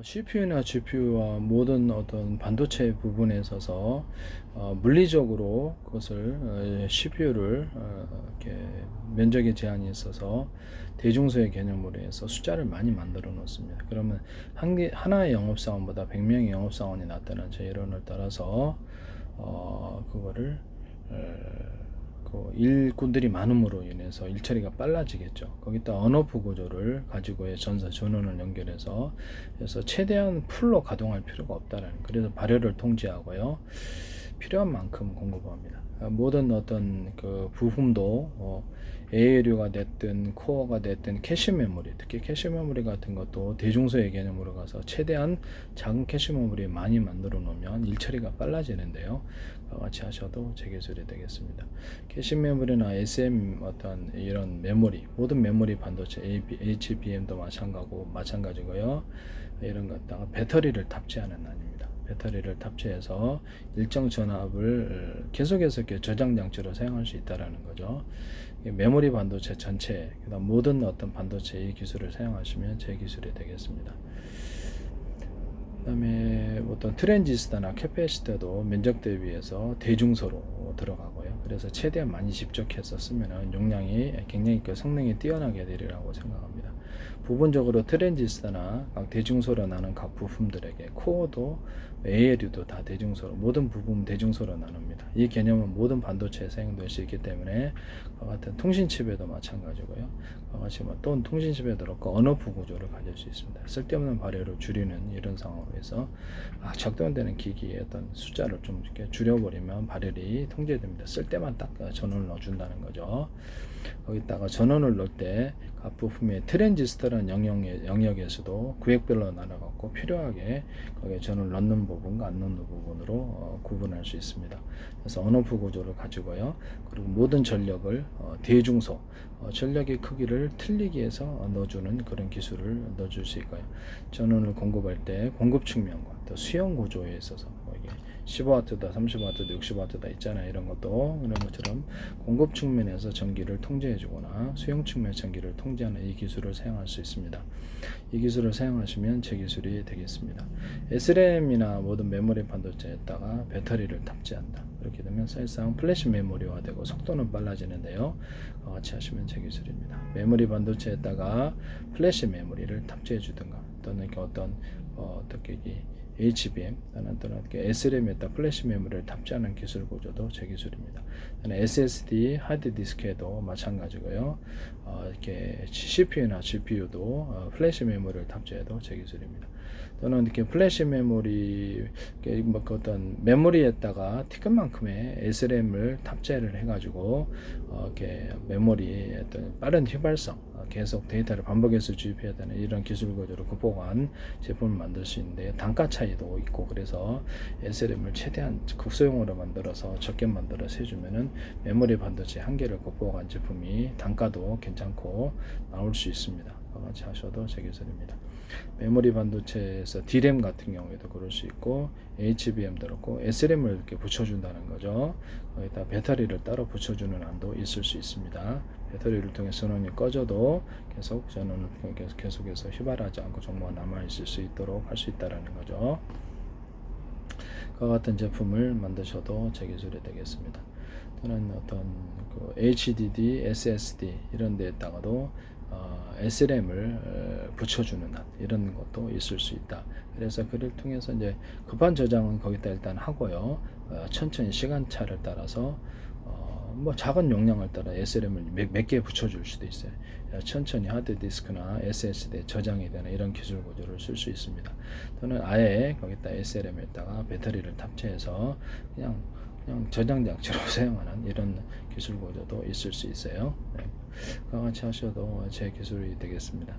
CPU나 GPU와 모든 어떤 반도체 부분에 있어서 물리적으로 그것을 CPU를 이렇게 면적의 제한이 있어서 대중소의 개념으로 해서 숫자를 많이 만들어 놓습니다. 그러면 하나의 영업사원보다 100명의 영업사원이 낫다는 제 이론을 따라서 그거를 그 일꾼들이 많음으로 인해서 일 처리가 빨라지겠죠. 거기다 언어프 구조를 가지고의 전사 전원을 연결해서 그래서 최대한 풀로 가동할 필요가 없다라는, 그래서 발열을 통제하고요, 필요한 만큼 공급합니다. 모든 어떤 그 부품도 ALU가 됐든 코어가 됐든 캐시 메모리, 특히 캐시 메모리 같은 것도 대중소의 개념으로 가서 최대한 작은 캐시 메모리 많이 만들어 놓으면 일 처리가 빨라지는데요. 같이 하셔도 제 기술이 되겠습니다. 캐시 메모리나 SM 어떤 이런 메모리, 모든 메모리 반도체 HBM도 마찬가지고요. 이런 것다가 배터리를 탑재하는 아닙니다. 배터리를 탑재해서 일정 전압을 계속해서 이렇게 저장 장치로 사용할 수 있다라는 거죠. 메모리 반도체 전체, 그다음 모든 어떤 반도체 이 기술을 사용하시면 제 기술이 되겠습니다. 그다음에 어떤 트랜지스터나 캐패시터도 면적 대비해서 대중소로 들어가고요. 그래서 최대한 많이 집적해서 쓰면은 용량이 굉장히 그 성능이 뛰어나게 되리라고 생각합니다. 부분적으로 트랜지스터나 각 대중소로 나눈 각 부품들에게 코어도 ALU도 다 대중소로, 모든 부품 대중소로 나눕니다. 이 개념은 모든 반도체에 사용될 수 있기 때문에 같은 통신칩에도 마찬가지고요. 같이 또 통신칩에도 그렇고 언어프 구조를 가질 수 있습니다. 쓸데없는 발열을 줄이는 이런 상황으로 해서 작동되는 기기의 어떤 숫자를 좀 이렇게 줄여버리면 발열이 통제됩니다. 쓸 때만 딱 전원을 넣어준다는 거죠. 거기다가 전원을 넣을 때 각 부품의 트랜지스터라는 영역에서도 구획별로 나눠갖고 필요하게 거기에 전원을 넣는 부분과 안 넣는 부분으로 구분할 수 있습니다. 그래서 언어프 구조를 가지고요. 그리고 모든 전력을 대중소, 전력의 크기를 틀리게 해서 넣어주는 그런 기술을 넣어줄 수 있고요. 전원을 공급할 때 공급 측면과 또 수용 구조에 있어서 이게 15W다, 30W다, 60W다 있잖아요. 이런 것도 그런 것처럼 공급 측면에서 전기를 통제해주거나 수용 측면 전기를 통제하는 이 기술을 사용할 수 있습니다. 이 기술을 사용하시면 제 기술이 되겠습니다. SRAM이나 모든 메모리 반도체에다가 배터리를 탑재한다. 그렇게 되면 사실상 플래시 메모리화되고 속도는 빨라지는데요. 같이 하시면 제 기술입니다. 메모리 반도체에다가 플래시 메모리를 탑재해 주든가, 또는 어떤 어떻게 HBM 또는 SRAM에다 플래시 메모리를 탑재하는 기술 구조도 제 기술입니다. SSD 하드디스크에도 마찬가지고요. 이렇게 CPU나 GPU도 플래시 메모리를 탑재해도 제 기술입니다. 또는 이렇게 플래시 메모리, 어떤 메모리에다가 티끌만큼의 SRAM을 탑재를 해가지고 이렇게 메모리의 어떤 빠른 휘발성, 계속 데이터를 반복해서 주입해야 되는 이런 기술 구조를 극복한 제품을 만들 수 있는데, 단가 차이도 있고, 그래서 SRAM을 최대한 극소형으로 만들어서 적게 만들어서 해주면은 메모리 반도체 한계를 극복한 제품이 단가도 괜찮고 나올 수 있습니다. 같이 하셔도 제 기술입니다. 메모리 반도체에서 D램 같은 경우에도 그럴 수 있고, HBM도 그렇고 SRAM을 이렇게 붙여준다는 거죠. 거기다 배터리를 따로 붙여주는 안도 있을 수 있습니다. 배터리를 통해 전원이 꺼져도 계속 전원을 계속해서 휘발하지 않고 정보가 남아 있을 수 있도록 할 수 있다라는 거죠. 그와 같은 제품을 만드셔도 제 기술이 되겠습니다. 또는 어떤 그 HDD, SSD 이런 데에다가도 SRAM을 붙여주는 한 이런 것도 있을 수 있다. 그래서 그를 통해서 이제 급한 저장은 거기다 일단 하고요. 천천히 시간차를 따라서 뭐 작은 용량을 따라 SRAM을 몇 개 붙여줄 수도 있어요. 천천히 하드디스크나 SSD에 저장이 되는 이런 기술 구조를 쓸 수 있습니다. 또는 아예 거기다 SRAM에다가 배터리를 탑재해서 그냥 저장 장치로 사용하는 이런 기술 구조도 있을 수 있어요. 네. 그와 같이 하셔도 제 기술이 되겠습니다.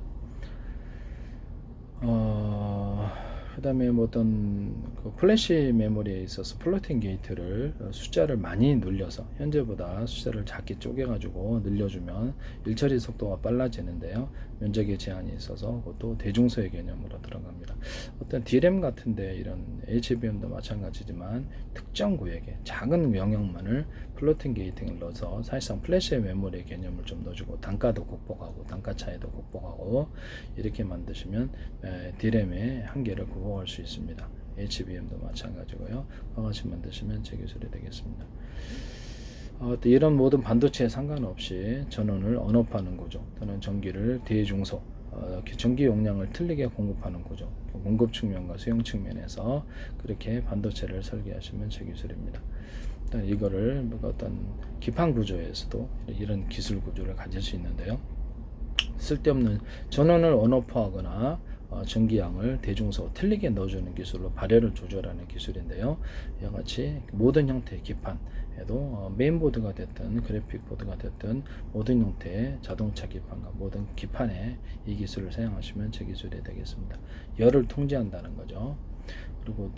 그 다음에 어떤 그 플래시 메모리에 있어서 플로팅 게이트를 숫자를 많이 늘려서 현재보다 숫자를 작게 쪼개가지고 늘려주면 일처리 속도가 빨라지는데요. 면적의 제한이 있어서 그것도 대중소의 개념으로 들어갑니다. 어떤 D램 같은데 이런 HBM도 마찬가지지만 특정 구역에 작은 영역만을 플로팅 게이팅을 넣어서 사실상 플래시 메모리 개념을 좀 넣어주고 단가도 극복하고 단가 차이도 극복하고 이렇게 만드시면 D램의 한계를 극복할 수 있습니다. HBM도 마찬가지고요. 그와 같이 만드시면 제 기술이 되겠습니다. 또 이런 모든 반도체에 상관없이 전원을 언업하는 구조 또는 전기를 대중소 전기 용량을 틀리게 공급하는 구조, 공급 측면과 수용 측면에서 그렇게 반도체를 설계하시면 제 기술입니다. 일단 이거를 어떤 기판 구조에서도 이런 기술 구조를 가질 수 있는데요. 쓸데없는 전원을 언오프하거나 전기양을 대중소 틀리게 넣어주는 기술로 발열을 조절하는 기술인데요. 이와 같이 모든 형태의 기판에도 메인보드가 됐든 그래픽보드가 됐든 모든 형태의 자동차 기판과 모든 기판에 이 기술을 사용하시면 제 기술이 되겠습니다. 열을 통제한다는 거죠. 그리고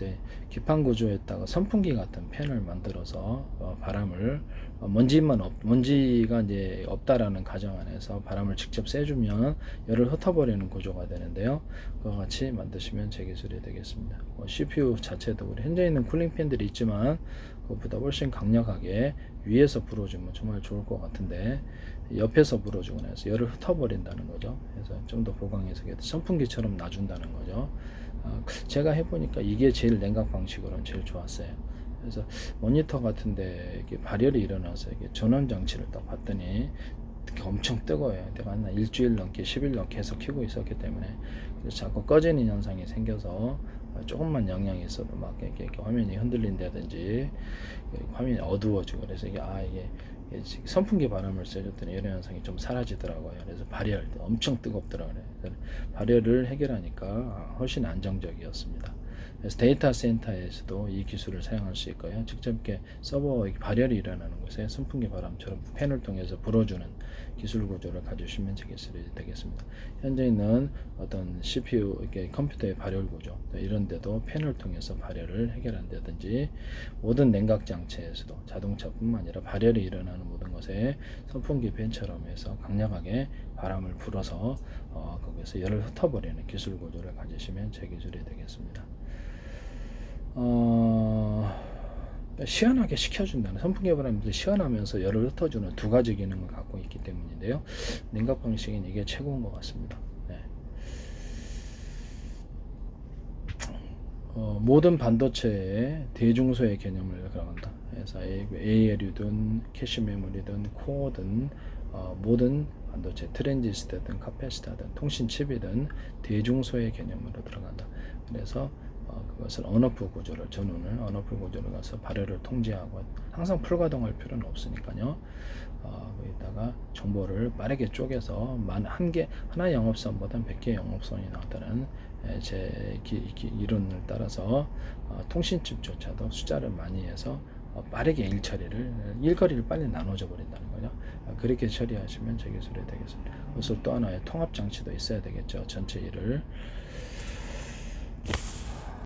기판 구조에다가 선풍기 같은 팬을 만들어서 바람을 먼지가 이제 없다라는 가정 안에서 바람을 직접 쐬주면 열을 흩어버리는 구조가 되는데요. 그와 같이 만드시면 제 기술이 되겠습니다. CPU 자체도 우리 현재 있는 쿨링 팬들이 있지만 그것보다 훨씬 강력하게 위에서 불어주면 정말 좋을 것 같은데 옆에서 불어주거나 해서 열을 흩어버린다는 거죠. 그래서 좀 더 보강해서 선풍기처럼 놔준다는 거죠. 제가 해보니까 이게 제일 냉각 방식으로는 제일 좋았어요. 그래서 모니터 같은데 이게 발열이 일어나서 이게 전원 장치를 딱 봤더니 엄청 뜨거워요. 내가 한 일주일 넘게 10일 넘게 계속 켜고 있었기 때문에 그래서 자꾸 꺼지는 현상이 생겨서 조금만 영향이 있어도 막 이렇게 화면이 흔들린다든지 화면이 어두워지고 그래서 이게 선풍기 바람을 쐬줬더니 이런 현상이 좀 사라지더라고요. 그래서 발열 엄청 뜨겁더라고요. 발열을 해결하니까 훨씬 안정적이었습니다. 그래서 데이터 센터에서도 이 기술을 사용할 수 있고요. 직접 이렇게 서버 발열이 일어나는 곳에 선풍기 바람처럼 팬을 통해서 불어주는 기술 구조를 가지시면 제 기술이 되겠습니다. 현재 있는 어떤 CPU, 이렇게 컴퓨터의 발열 구조 이런 데도 팬을 통해서 발열을 해결한다든지 모든 냉각 장치에서도 자동차뿐만 아니라 발열이 일어나는 모든 것에 선풍기 팬처럼 해서 강력하게 바람을 불어서 거기서 열을 흩어버리는 기술 구조를 가지시면 제 기술이 되겠습니다. 시원하게 식혀준다는 선풍기 바람이 시원하면서 열을 흩어주는 두 가지 기능을 갖고 있기 때문인데요. 냉각 방식은 이게 최고인 것 같습니다. 네. 모든 반도체의 대중소의 개념을 들어간다. 그래서 ALU든 캐시 메모리든 코어든 모든 반도체 트랜지스터든 카패시터든 통신 칩이든 대중소의 개념으로 들어간다. 그래서 그것을 언오프 구조를 전원을 언오프 구조를 가서 발열을 통제하고 항상 풀가동할 필요는 없으니까요. 거기다가 정보를 빠르게 쪼개서 하나 영업선보다 100개 영업선이 나왔다는 제 이론을 따라서 통신칩조차도 숫자를 많이 해서 빠르게 일거리를 빨리 나눠져 버린다는 거죠. 그렇게 처리하시면 제 기술이 되겠습니다. 그래서 또 하나의 통합 장치도 있어야 되겠죠. 전체 일을